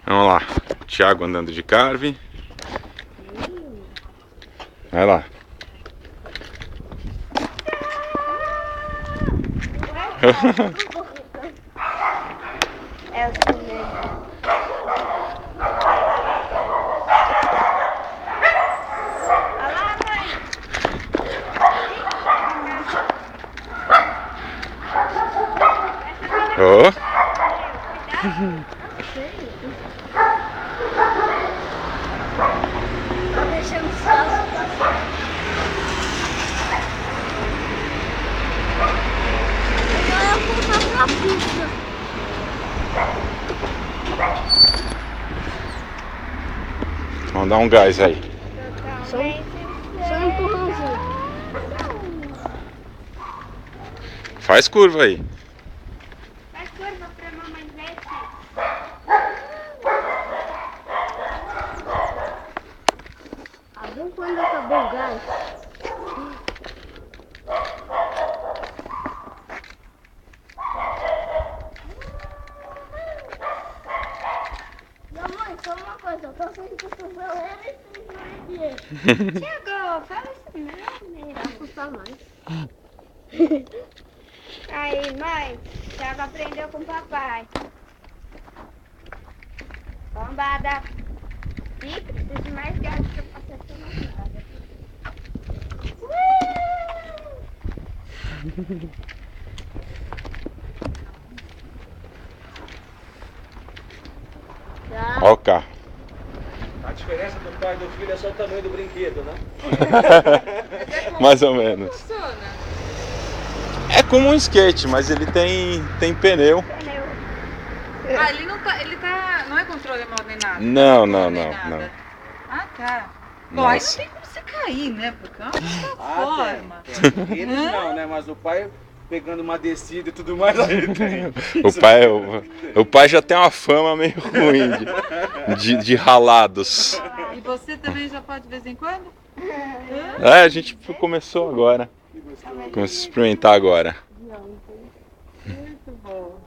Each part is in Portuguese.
Vamos lá, Thiago andando de carve. Vai lá. É o primeiro. Oh. Tô deixando só. Eu vou voltar pra pista. Vamos dar um gás aí. Só um empurrãozinho. Faz curva aí. Faz curva pra mamãe ver, abriu quando acabou o gás. Mamãe, só uma coisa, eu tô sem cotoveleira e sem joelho. Chegou, fala isso mesmo. Vai custar mais. Aí, mãe, Thiago aprendeu com o papai. Bombada. Ih, preciso de mais gás pra passar essa bombada. Olha o carro. A diferença do pai e do filho é só o tamanho do brinquedo, né? Mais ou menos. Funciona. É como um skate, mas ele tem pneu. Pneu. Ah, ele tá, não é controle remoto nem nada. Não, nem não, não, nada. não. Ah, tá. Bom, aí não Nossa. tem como você cair, né? Porque é uma forma. Tem. Eles não, né? Mas o pai pegando uma descida e tudo mais, aí tem. O pai já tem uma fama meio ruim de ralados. E você também já pode de vez em quando? É, a gente começou agora. Começou a experimentar agora. Muito bom.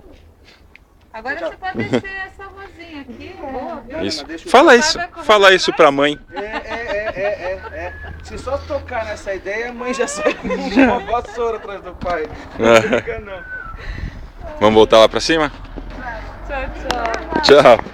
Agora você pode descer essa rosinha aqui. Boa, viu? Isso. Deixa eu- Fala isso pra mãe. É. Se só tocar nessa ideia, a mãe já sai com uma vassoura atrás do pai. Não fica não. Vamos voltar lá pra cima? Tchau, tchau. Tchau.